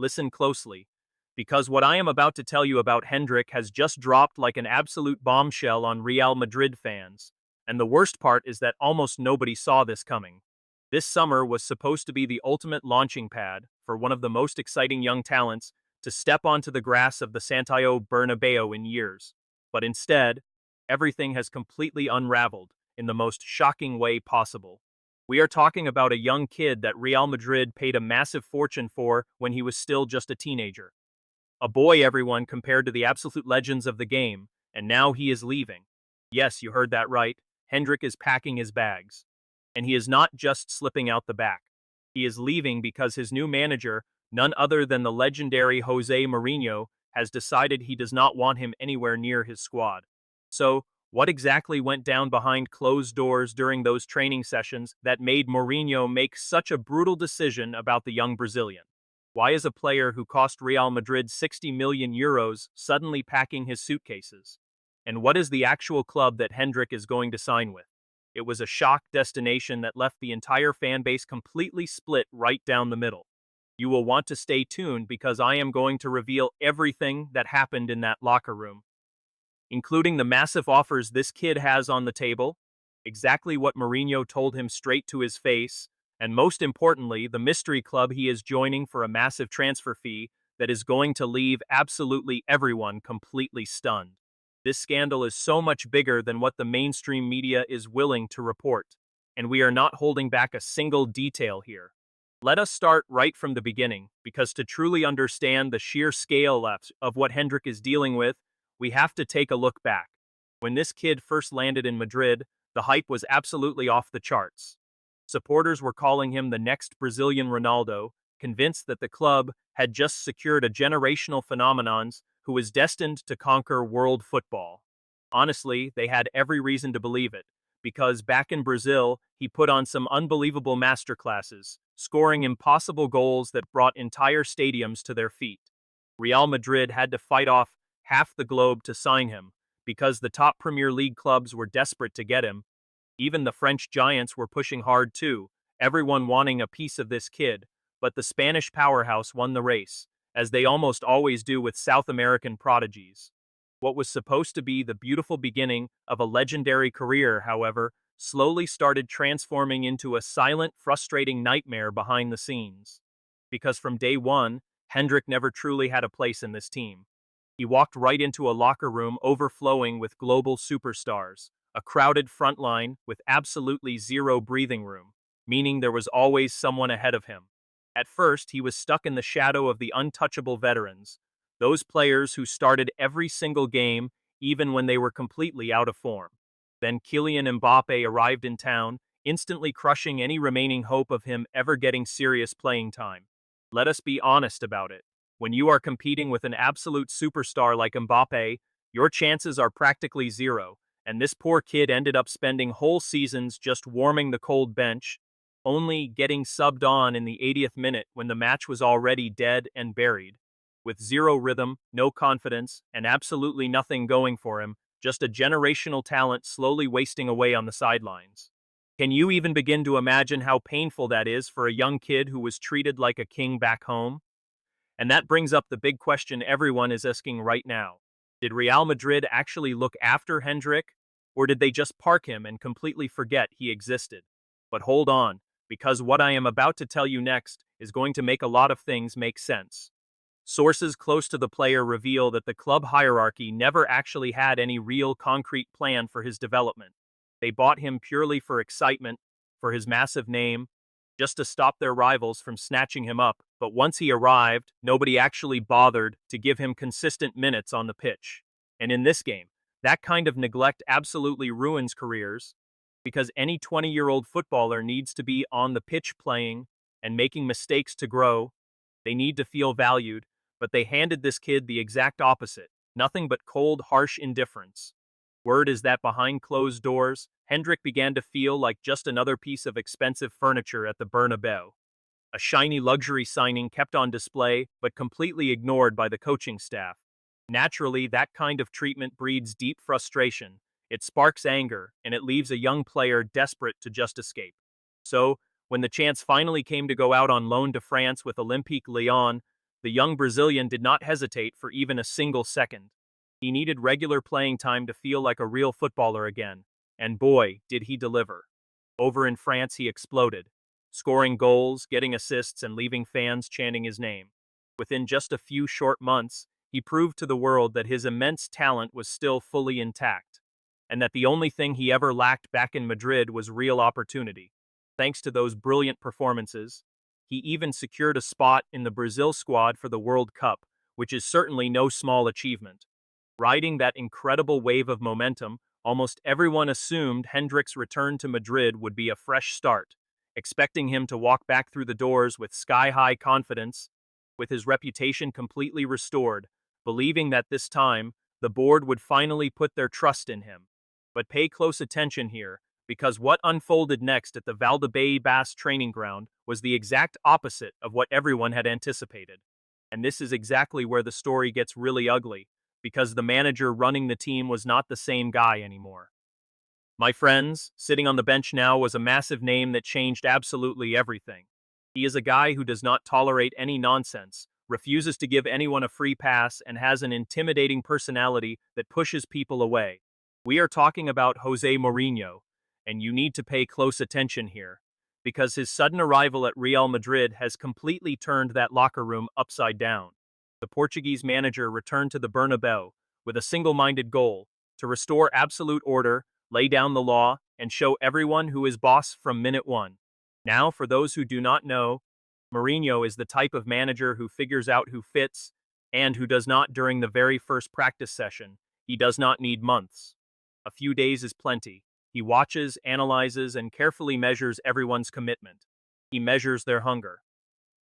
Listen closely, because what I am about to tell you about Hendrik has just dropped like an absolute bombshell on Real Madrid fans. And the worst part is that almost nobody saw this coming. This summer was supposed to be the ultimate launching pad for one of the most exciting young talents to step onto the grass of the Santiago Bernabéu in years. But instead, everything has completely unraveled in the most shocking way possible. We are talking about a young kid that Real Madrid paid a massive fortune for when he was still just a teenager. A boy, everyone, compared to the absolute legends of the game, and now he is leaving. Yes, you heard that right. Hendrik is packing his bags. And he is not just slipping out the back. He is leaving because his new manager, none other than the legendary José Mourinho, has decided he does not want him anywhere near his squad. So, what exactly went down behind closed doors during those training sessions that made Mourinho make such a brutal decision about the young Brazilian? Why is a player who cost Real Madrid 60 million euros suddenly packing his suitcases? And what is the actual club that Hendrik is going to sign with? It was a shock destination that left the entire fan base completely split right down the middle. You will want to stay tuned because I am going to reveal everything that happened in that locker room, including the massive offers this kid has on the table, exactly what Mourinho told him straight to his face, and most importantly, the mystery club he is joining for a massive transfer fee that is going to leave absolutely everyone completely stunned. This scandal is so much bigger than what the mainstream media is willing to report, and we are not holding back a single detail here. Let us start right from the beginning, because to truly understand the sheer scale of what Hendrik is dealing with, we have to take a look back. When this kid first landed in Madrid, the hype was absolutely off the charts. Supporters were calling him the next Brazilian Ronaldo, convinced that the club had just secured a generational phenomenon who was destined to conquer world football. Honestly, they had every reason to believe it, because back in Brazil, he put on some unbelievable masterclasses, scoring impossible goals that brought entire stadiums to their feet. Real Madrid had to fight off half the globe to sign him, because the top Premier League clubs were desperate to get him. Even the French giants were pushing hard too, everyone wanting a piece of this kid, but the Spanish powerhouse won the race, as they almost always do with South American prodigies. What was supposed to be the beautiful beginning of a legendary career, however, slowly started transforming into a silent, frustrating nightmare behind the scenes. Because from day one, Hendrik never truly had a place in this team. He walked right into a locker room overflowing with global superstars, a crowded front line with absolutely zero breathing room, meaning there was always someone ahead of him. At first, he was stuck in the shadow of the untouchable veterans, those players who started every single game even when they were completely out of form. Then Kylian Mbappé arrived in town, instantly crushing any remaining hope of him ever getting serious playing time. Let us be honest about it. When you are competing with an absolute superstar like Mbappé, your chances are practically zero, and this poor kid ended up spending whole seasons just warming the cold bench, only getting subbed on in the 80th minute when the match was already dead and buried. With zero rhythm, no confidence, and absolutely nothing going for him, just a generational talent slowly wasting away on the sidelines. Can you even begin to imagine how painful that is for a young kid who was treated like a king back home? And that brings up the big question everyone is asking right now. Did Real Madrid actually look after Hendrik, or did they just park him and completely forget he existed? But hold on, because what I am about to tell you next is going to make a lot of things make sense. Sources close to the player reveal that the club hierarchy never actually had any real concrete plan for his development. They bought him purely for excitement, for his massive name, just to stop their rivals from snatching him up, but once he arrived, nobody actually bothered to give him consistent minutes on the pitch. And in this game, that kind of neglect absolutely ruins careers, because any 20-year-old footballer needs to be on the pitch playing and making mistakes to grow. They need to feel valued, but they handed this kid the exact opposite, nothing but cold, harsh indifference. Word is that behind closed doors, Hendrik began to feel like just another piece of expensive furniture at the Bernabeu. A shiny luxury signing kept on display, but completely ignored by the coaching staff. Naturally, that kind of treatment breeds deep frustration. It sparks anger, and it leaves a young player desperate to just escape. So, when the chance finally came to go out on loan to France with Olympique Lyon, The young Brazilian did not hesitate for even a single second. He needed regular playing time to feel like a real footballer again, and boy, did he deliver. Over in France, he exploded, scoring goals, getting assists, and leaving fans chanting his name. Within just a few short months, he proved to the world that his immense talent was still fully intact, and that the only thing he ever lacked back in Madrid was real opportunity. Thanks to those brilliant performances, he even secured a spot in the Brazil squad for the World Cup, which is certainly no small achievement. Riding that incredible wave of momentum, almost everyone assumed Hendrick's return to Madrid would be a fresh start, expecting him to walk back through the doors with sky-high confidence, with his reputation completely restored, believing that this time, the board would finally put their trust in him. But pay close attention here, because what unfolded next at the Valdebebas training ground was the exact opposite of what everyone had anticipated. And this is exactly where the story gets really ugly, because the manager running the team was not the same guy anymore. My friends, sitting on the bench now was a massive name that changed absolutely everything. He is a guy who does not tolerate any nonsense, refuses to give anyone a free pass, and has an intimidating personality that pushes people away. We are talking about José Mourinho, and you need to pay close attention here, because his sudden arrival at Real Madrid has completely turned that locker room upside down. The Portuguese manager returned to the Bernabéu with a single-minded goal to restore absolute order, lay down the law, and show everyone who is boss from minute one. Now, for those who do not know, Mourinho is the type of manager who figures out who fits and who does not during the very first practice session. He does not need months. A few days is plenty. He watches, analyzes, and carefully measures everyone's commitment. He measures their hunger.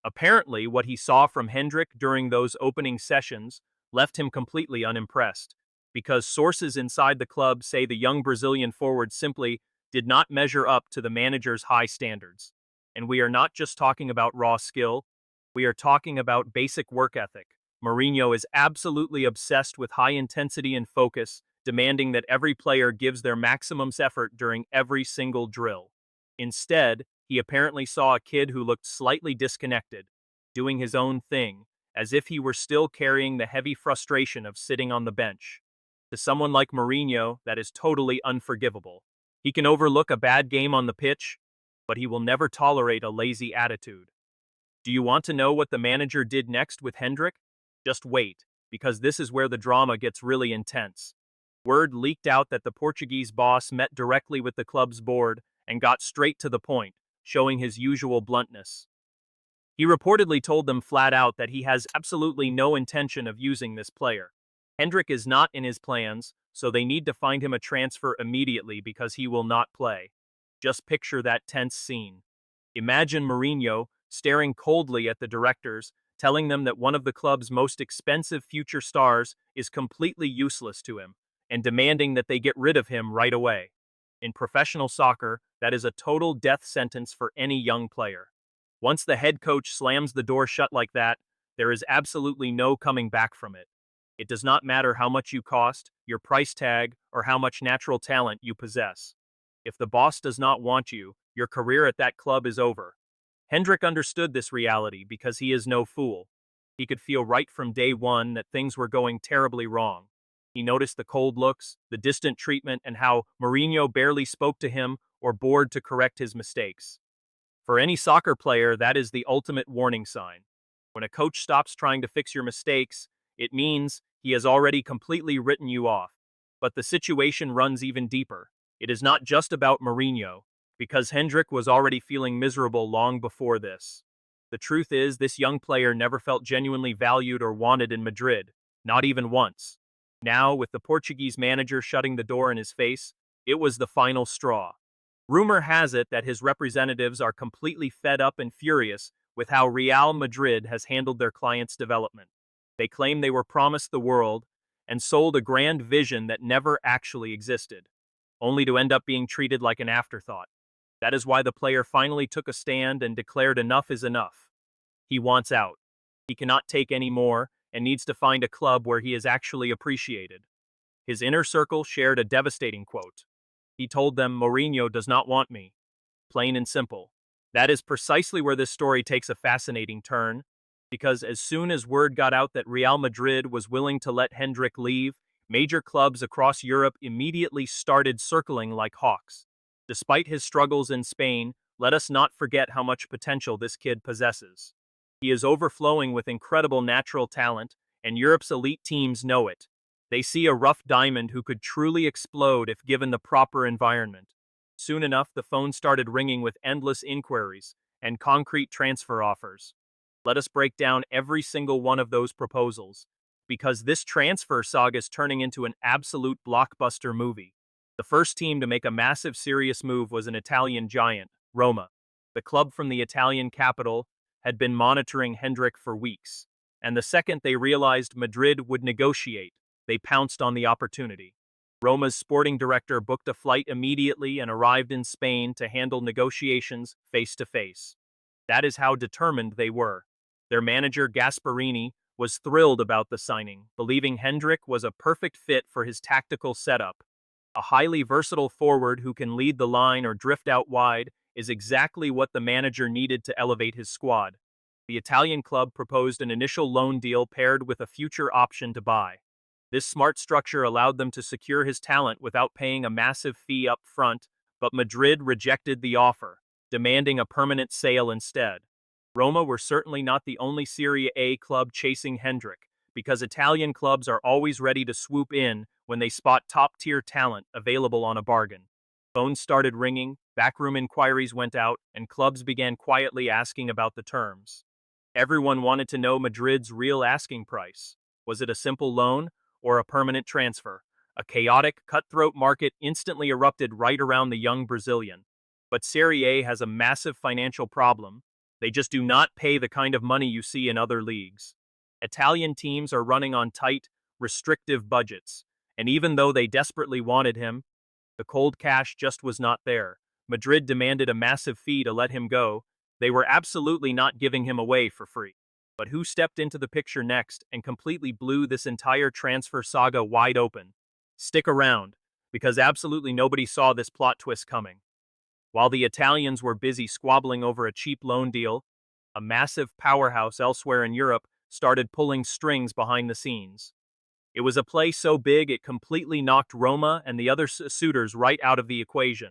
Apparently, what he saw from Hendrick during those opening sessions left him completely unimpressed, because sources inside the club say the young Brazilian forward simply did not measure up to the manager's high standards. And we are not just talking about raw skill, we are talking about basic work ethic. Mourinho is absolutely obsessed with high intensity and focus, demanding that every player gives their maximum effort during every single drill. Instead, he apparently saw a kid who looked slightly disconnected, doing his own thing, as if he were still carrying the heavy frustration of sitting on the bench. To someone like Mourinho, that is totally unforgivable. He can overlook a bad game on the pitch, but he will never tolerate a lazy attitude. Do you want to know what the manager did next with Hendrick? Just wait, because this is where the drama gets really intense. Word leaked out that the Portuguese boss met directly with the club's board and got straight to the point, showing his usual bluntness. He reportedly told them flat out that he has absolutely no intention of using this player. Hendrick is not in his plans, so they need to find him a transfer immediately because he will not play. Just picture that tense scene. Imagine Mourinho staring coldly at the directors, telling them that one of the club's most expensive future stars is completely useless to him, and demanding that they get rid of him right away. In professional soccer, that is a total death sentence for any young player. Once the head coach slams the door shut like that, there is absolutely no coming back from it. It does not matter how much you cost, your price tag, or how much natural talent you possess. If the boss does not want you, your career at that club is over. Hendrick understood this reality because he is no fool. He could feel right from day one that things were going terribly wrong. He noticed the cold looks, the distant treatment, and how Mourinho barely spoke to him or bored to correct his mistakes. For any soccer player, that is the ultimate warning sign. When a coach stops trying to fix your mistakes, it means he has already completely written you off. But the situation runs even deeper. It is not just about Mourinho, because Hendrick was already feeling miserable long before this. The truth is, this young player never felt genuinely valued or wanted in Madrid, not even once. Now, with the Portuguese manager shutting the door in his face, it was the final straw. Rumor has it that his representatives are completely fed up and furious with how Real Madrid has handled their client's development. They claim they were promised the world and sold a grand vision that never actually existed, only to end up being treated like an afterthought. That is why the player finally took a stand and declared enough is enough. He wants out. He cannot take any more and needs to find a club where he is actually appreciated. His inner circle shared a devastating quote. He told them, "Mourinho does not want me." Plain and simple. That is precisely where this story takes a fascinating turn, because as soon as word got out that Real Madrid was willing to let Hendrick leave, major clubs across Europe immediately started circling like hawks. Despite his struggles in Spain, let us not forget how much potential this kid possesses. He is overflowing with incredible natural talent, and Europe's elite teams know it. They see a rough diamond who could truly explode if given the proper environment. Soon enough, the phone started ringing with endless inquiries and concrete transfer offers. Let us break down every single one of those proposals, because this transfer saga is turning into an absolute blockbuster movie. The first team to make a massive serious move was an Italian giant, Roma. The club from the Italian capital had been monitoring Hendrick for weeks, and the second they realized Madrid would negotiate, they pounced on the opportunity. Roma's sporting director booked a flight immediately and arrived in Spain to handle negotiations face to face. That is how determined they were. Their manager, Gasparini, was thrilled about the signing, believing Hendrick was a perfect fit for his tactical setup. A highly versatile forward who can lead the line or drift out wide is exactly what the manager needed to elevate his squad. The Italian club proposed an initial loan deal paired with a future option to buy. This smart structure allowed them to secure his talent without paying a massive fee up front, but Madrid rejected the offer, demanding a permanent sale instead. Roma were certainly not the only Serie A club chasing Hendrick, because Italian clubs are always ready to swoop in when they spot top-tier talent available on a bargain. Phones started ringing, backroom inquiries went out, and clubs began quietly asking about the terms. Everyone wanted to know Madrid's real asking price. Was it a simple loan or a permanent transfer? A chaotic, cutthroat market instantly erupted right around the young Brazilian. But Serie A has a massive financial problem. They just do not pay the kind of money you see in other leagues. Italian teams are running on tight, restrictive budgets, and even though they desperately wanted him, the cold cash just was not there. Madrid demanded a massive fee to let him go. They were absolutely not giving him away for free. But who stepped into the picture next and completely blew this entire transfer saga wide open? Stick around, because absolutely nobody saw this plot twist coming. While the Italians were busy squabbling over a cheap loan deal, a massive powerhouse elsewhere in Europe started pulling strings behind the scenes. It was a play so big it completely knocked Roma and the other suitors right out of the equation.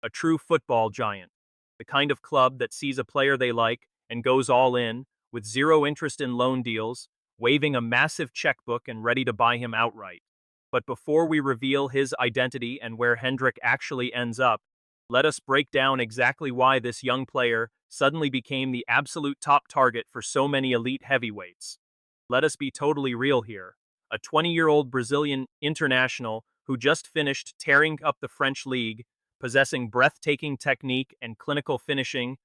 A true football giant. The kind of club that sees a player they like and goes all in, with zero interest in loan deals, waving a massive checkbook and ready to buy him outright. But before we reveal his identity and where Hendrick actually ends up, let us break down exactly why this young player suddenly became the absolute top target for so many elite heavyweights. Let us be totally real here. A 20-year-old Brazilian international who just finished tearing up the French league, possessing breathtaking technique and clinical finishing,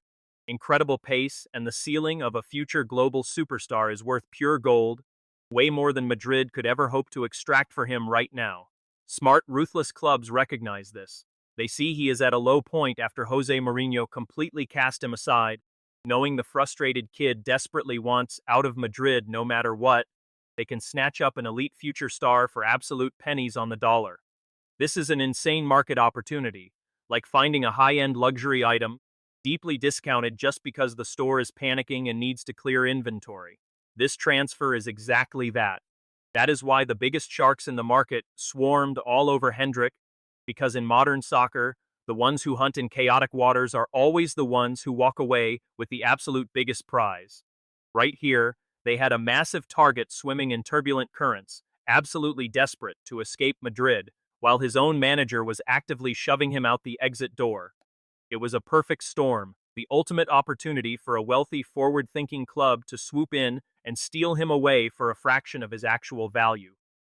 incredible pace, and the ceiling of a future global superstar is worth pure gold, way more than Madrid could ever hope to extract for him right now. Smart, ruthless clubs recognize this. They see he is at a low point after José Mourinho completely cast him aside. Knowing the frustrated kid desperately wants out of Madrid no matter what, they can snatch up an elite future star for absolute pennies on the dollar. This is an insane market opportunity, like finding a high-end luxury item, deeply discounted just because the store is panicking and needs to clear inventory. This transfer is exactly that. That is why the biggest sharks in the market swarmed all over Hendrick, because in modern soccer, the ones who hunt in chaotic waters are always the ones who walk away with the absolute biggest prize. Right here, they had a massive target swimming in turbulent currents, absolutely desperate to escape Madrid, while his own manager was actively shoving him out the exit door. It was a perfect storm, the ultimate opportunity for a wealthy, forward-thinking club to swoop in and steal him away for a fraction of his actual value.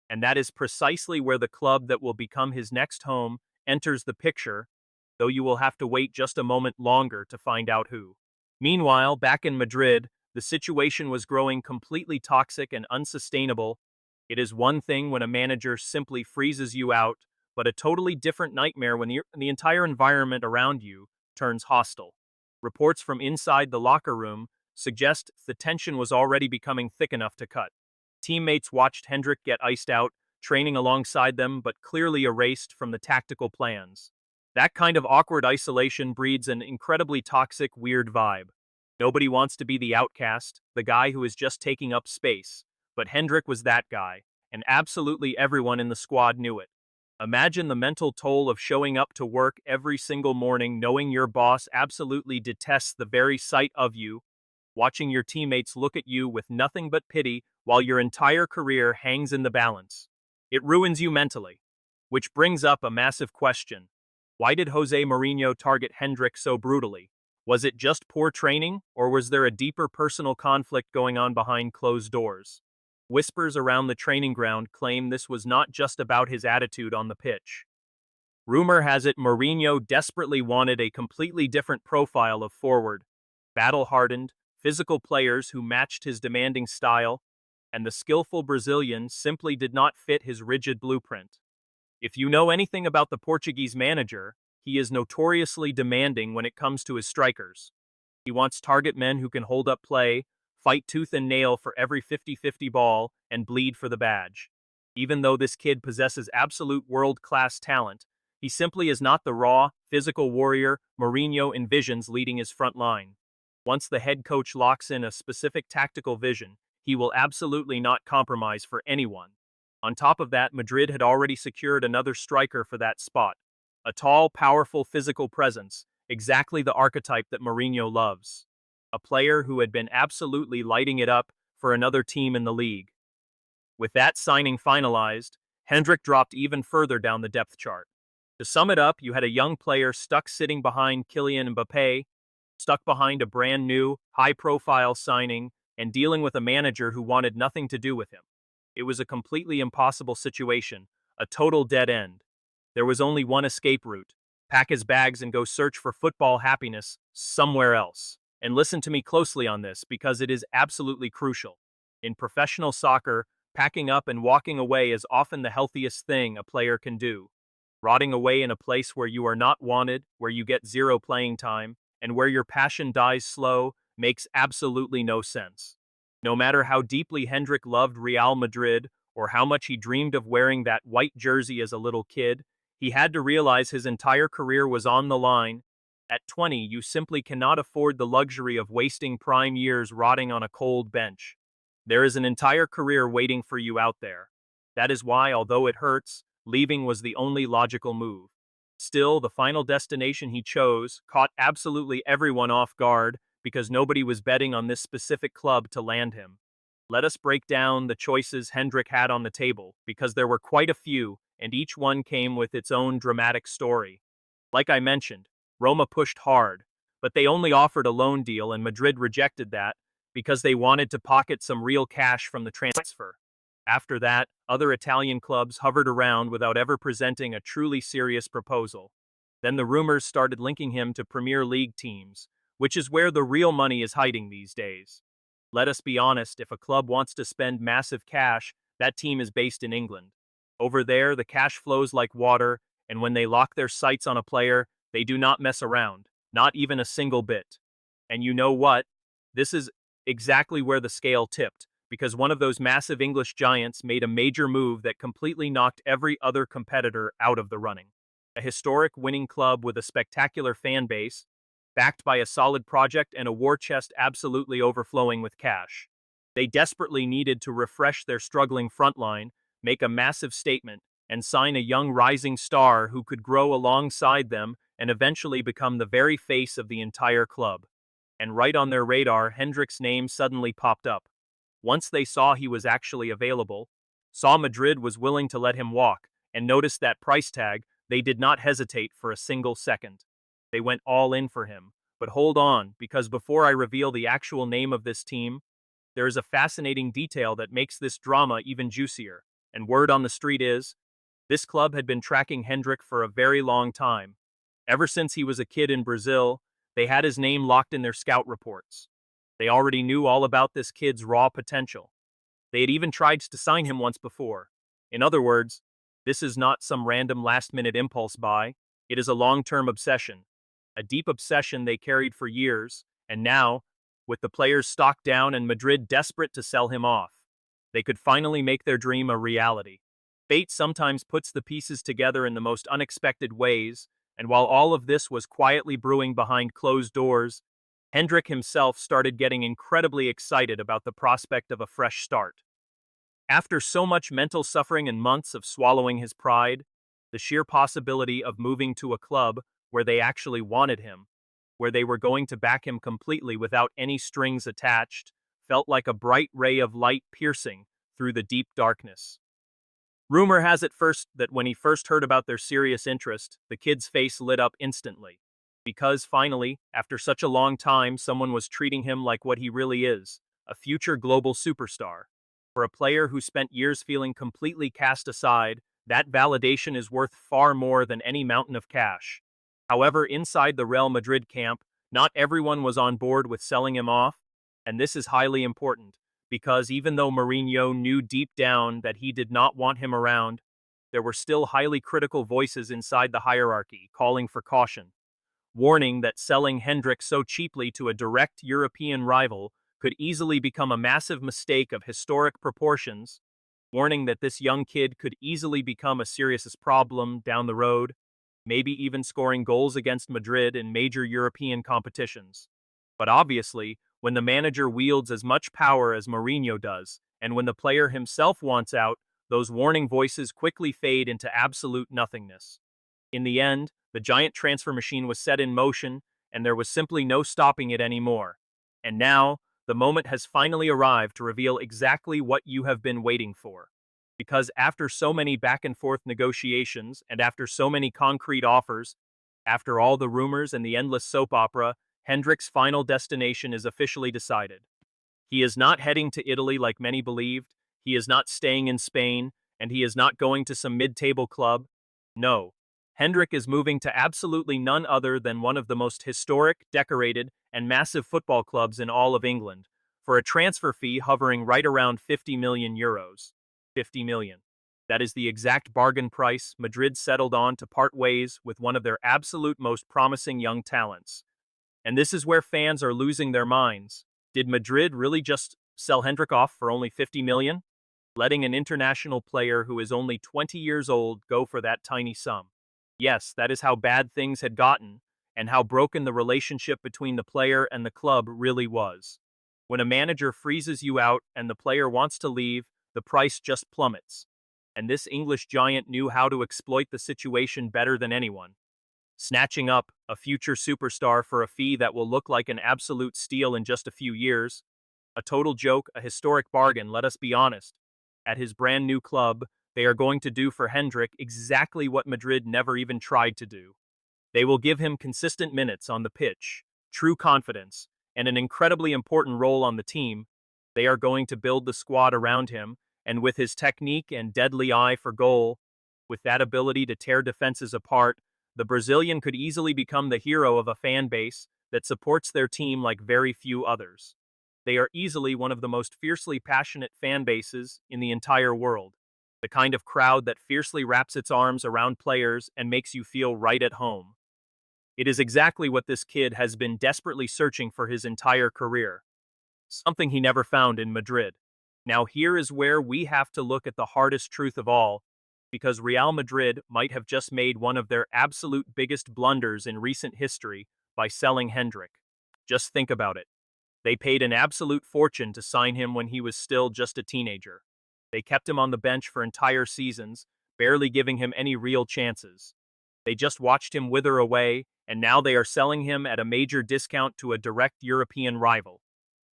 And that is precisely where the club that will become his next home enters the picture, though you will have to wait just a moment longer to find out who. Meanwhile, back in Madrid, the situation was growing completely toxic and unsustainable. It is one thing when a manager simply freezes you out, but a totally different nightmare when the entire environment around you turns hostile. Reports from inside the locker room suggest the tension was already becoming thick enough to cut. Teammates watched Hendrick get iced out, training alongside them but clearly erased from the tactical plans. That kind of awkward isolation breeds an incredibly toxic, weird vibe. Nobody wants to be the outcast, the guy who is just taking up space. But Hendrick was that guy, and absolutely everyone in the squad knew it. Imagine the mental toll of showing up to work every single morning knowing your boss absolutely detests the very sight of you, watching your teammates look at you with nothing but pity while your entire career hangs in the balance. It ruins you mentally. Which brings up a massive question. Why did José Mourinho target Hendrick so brutally? Was it just poor training, or was there a deeper personal conflict going on behind closed doors? Whispers around the training ground claim this was not just about his attitude on the pitch. Rumor has it Mourinho desperately wanted a completely different profile of forward, battle-hardened, physical players who matched his demanding style, and the skillful Brazilian simply did not fit his rigid blueprint. If you know anything about the Portuguese manager, he is notoriously demanding when it comes to his strikers. He wants target men who can hold up play, fight tooth and nail for every 50-50 ball, and bleed for the badge. Even though this kid possesses absolute world-class talent, he simply is not the raw, physical warrior Mourinho envisions leading his front line. Once the head coach locks in a specific tactical vision, he will absolutely not compromise for anyone. On top of that, Madrid had already secured another striker for that spot. A tall, powerful physical presence, exactly the archetype that Mourinho loves. A player who had been absolutely lighting it up for another team in the league. With that signing finalized, Hendrick dropped even further down the depth chart. To sum it up, you had a young player stuck sitting behind Kylian Mbappé, stuck behind a brand new, high-profile signing, and dealing with a manager who wanted nothing to do with him. It was a completely impossible situation, a total dead end. There was only one escape route: pack his bags and go search for football happiness somewhere else. And listen to me closely on this because it is absolutely crucial. In professional soccer, packing up and walking away is often the healthiest thing a player can do. Rotting away in a place where you are not wanted, where you get zero playing time, and where your passion dies slow makes absolutely no sense. No matter how deeply Hendrick loved Real Madrid or how much he dreamed of wearing that white jersey as a little kid, he had to realize his entire career was on the line. At 20, you simply cannot afford the luxury of wasting prime years rotting on a cold bench. There is an entire career waiting for you out there. That is why, although it hurts, leaving was the only logical move. Still, the final destination he chose caught absolutely everyone off guard because nobody was betting on this specific club to land him. Let us break down the choices Hendrick had on the table, because there were quite a few, and each one came with its own dramatic story. Like I mentioned, Roma pushed hard, but they only offered a loan deal and Madrid rejected that because they wanted to pocket some real cash from the transfer. After that, other Italian clubs hovered around without ever presenting a truly serious proposal. Then the rumors started linking him to Premier League teams, which is where the real money is hiding these days. Let us be honest, if a club wants to spend massive cash, that team is based in England. Over there, the cash flows like water, and when they lock their sights on a player, they do not mess around, not even a single bit. And you know what? This is exactly where the scale tipped, because one of those massive English giants made a major move that completely knocked every other competitor out of the running. A historic winning club with a spectacular fan base, backed by a solid project and a war chest absolutely overflowing with cash. They desperately needed to refresh their struggling front line, make a massive statement, and sign a young rising star who could grow alongside them and eventually become the very face of the entire club. And right on their radar, Hendrick's name suddenly popped up. Once they saw he was actually available, saw Madrid was willing to let him walk, and noticed that price tag, they did not hesitate for a single second. They went all in for him. But hold on, because before I reveal the actual name of this team, there is a fascinating detail that makes this drama even juicier. And word on the street is, this club had been tracking Hendrick for a very long time. Ever since he was a kid in Brazil, they had his name locked in their scout reports. They already knew all about this kid's raw potential. They had even tried to sign him once before. In other words, this is not some random last-minute impulse buy, it is a long-term obsession. A deep obsession they carried for years, and now, with the player's stock down and Madrid desperate to sell him off, they could finally make their dream a reality. Fate sometimes puts the pieces together in the most unexpected ways, and while all of this was quietly brewing behind closed doors, Hendrick himself started getting incredibly excited about the prospect of a fresh start. After so much mental suffering and months of swallowing his pride, the sheer possibility of moving to a club where they actually wanted him, where they were going to back him completely without any strings attached, felt like a bright ray of light piercing through the deep darkness. Rumor has it first that when he first heard about their serious interest, the kid's face lit up instantly. Because finally, after such a long time, someone was treating him like what he really is, a future global superstar. For a player who spent years feeling completely cast aside, that validation is worth far more than any mountain of cash. However, inside the Real Madrid camp, not everyone was on board with selling him off, and this is highly important, because even though Mourinho knew deep down that he did not want him around, there were still highly critical voices inside the hierarchy calling for caution, warning that selling Hendrick so cheaply to a direct European rival could easily become a massive mistake of historic proportions, warning that this young kid could easily become a serious problem down the road, maybe even scoring goals against Madrid in major European competitions. But obviously, when the manager wields as much power as Mourinho does, and when the player himself wants out, those warning voices quickly fade into absolute nothingness. In the end, the giant transfer machine was set in motion, and there was simply no stopping it anymore. And now, the moment has finally arrived to reveal exactly what you have been waiting for. Because after so many back and forth negotiations, and after so many concrete offers, after all the rumors and the endless soap opera, Hendrick's final destination is officially decided. He is not heading to Italy like many believed, he is not staying in Spain, and he is not going to some mid-table club. No. Hendrick is moving to absolutely none other than one of the most historic, decorated, and massive football clubs in all of England, for a transfer fee hovering right around 50 million euros. 50 million. That is the exact bargain price Madrid settled on to part ways with one of their absolute most promising young talents. And this is where fans are losing their minds. Did Madrid really just sell Hendrick off for only 50 million? Letting an international player who is only 20 years old go for that tiny sum. Yes, that is how bad things had gotten, and how broken the relationship between the player and the club really was. When a manager freezes you out and the player wants to leave, the price just plummets. And this English giant knew how to exploit the situation better than anyone, snatching up a future superstar for a fee that will look like an absolute steal in just a few years. A total joke, a historic bargain, let us be honest. At his brand new club, they are going to do for Hendrick exactly what Madrid never even tried to do. They will give him consistent minutes on the pitch, true confidence, and an incredibly important role on the team. They are going to build the squad around him, and with his technique and deadly eye for goal, with that ability to tear defenses apart, the Brazilian could easily become the hero of a fan base that supports their team like very few others. They are easily one of the most fiercely passionate fan bases in the entire world. The kind of crowd that fiercely wraps its arms around players and makes you feel right at home. It is exactly what this kid has been desperately searching for his entire career. Something he never found in Madrid. Now here is where we have to look at the hardest truth of all, because Real Madrid might have just made one of their absolute biggest blunders in recent history by selling Hendrick. Just think about it. They paid an absolute fortune to sign him when he was still just a teenager. They kept him on the bench for entire seasons, barely giving him any real chances. They just watched him wither away, and now they are selling him at a major discount to a direct European rival.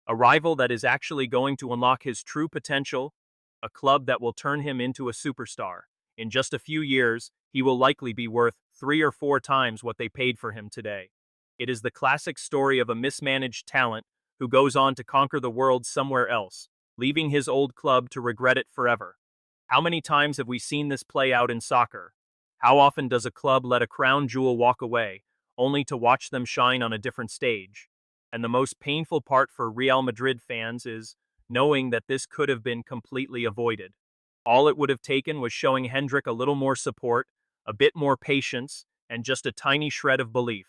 A rival that is actually going to unlock his true potential, a club that will turn him into a superstar. In just a few years, he will likely be worth 3 or 4 times what they paid for him today. It is the classic story of a mismanaged talent who goes on to conquer the world somewhere else, leaving his old club to regret it forever. How many times have we seen this play out in soccer? How often does a club let a crown jewel walk away, only to watch them shine on a different stage? And the most painful part for Real Madrid fans is knowing that this could have been completely avoided. All it would have taken was showing Hendrick a little more support, a bit more patience, and just a tiny shred of belief.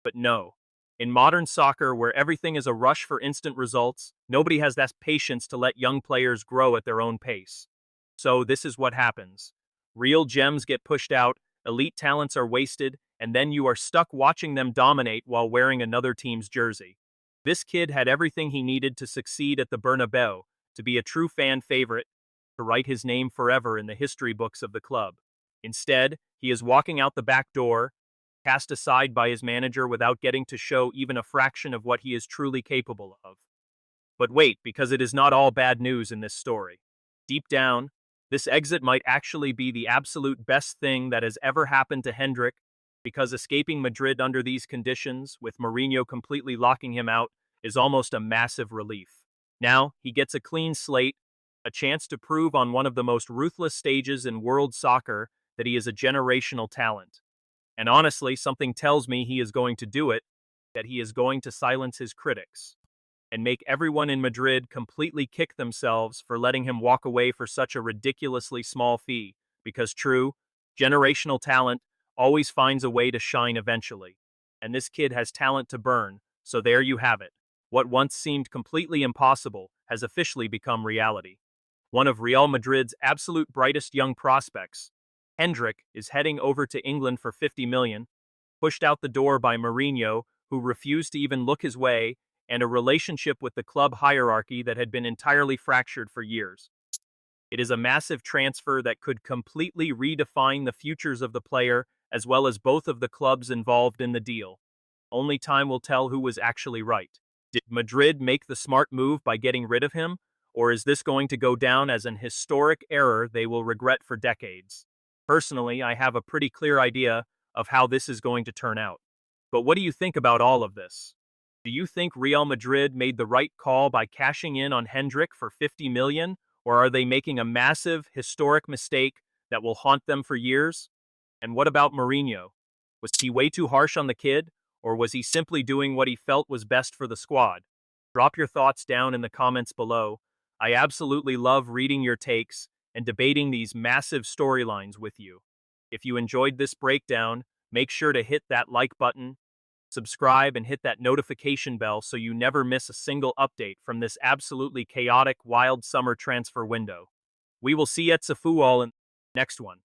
But no. In modern soccer, where everything is a rush for instant results, nobody has that patience to let young players grow at their own pace. So this is what happens. Real gems get pushed out, elite talents are wasted, and then you are stuck watching them dominate while wearing another team's jersey. This kid had everything he needed to succeed at the Bernabéu, to be a true fan favorite, to write his name forever in the history books of the club. Instead, he is walking out the back door, cast aside by his manager without getting to show even a fraction of what he is truly capable of. But wait, because it is not all bad news in this story. Deep down, this exit might actually be the absolute best thing that has ever happened to Hendrik, because escaping Madrid under these conditions, with Mourinho completely locking him out, is almost a massive relief. Now, he gets a clean slate, a chance to prove on one of the most ruthless stages in world soccer that he is a generational talent. And honestly, something tells me he is going to do it, that he is going to silence his critics and make everyone in Madrid completely kick themselves for letting him walk away for such a ridiculously small fee, because true, generational talent always finds a way to shine eventually. And this kid has talent to burn, so there you have it. What once seemed completely impossible has officially become reality. One of Real Madrid's absolute brightest young prospects, Hendrik, is heading over to England for 50 million, pushed out the door by Mourinho, who refused to even look his way, and a relationship with the club hierarchy that had been entirely fractured for years. It is a massive transfer that could completely redefine the futures of the player as well as both of the clubs involved in the deal. Only time will tell who was actually right. Did Madrid make the smart move by getting rid of him, or is this going to go down as an historic error they will regret for decades? Personally, I have a pretty clear idea of how this is going to turn out. But what do you think about all of this? Do you think Real Madrid made the right call by cashing in on Hendrik for 50 million, or are they making a massive, historic mistake that will haunt them for years? And what about Mourinho? Was he way too harsh on the kid, or was he simply doing what he felt was best for the squad? Drop your thoughts down in the comments below. I absolutely love reading your takes and debating these massive storylines with you. If you enjoyed this breakdown, make sure to hit that like button, subscribe, and hit that notification bell so you never miss a single update from this absolutely chaotic, wild summer transfer window. We will see you at Safuol in the next one.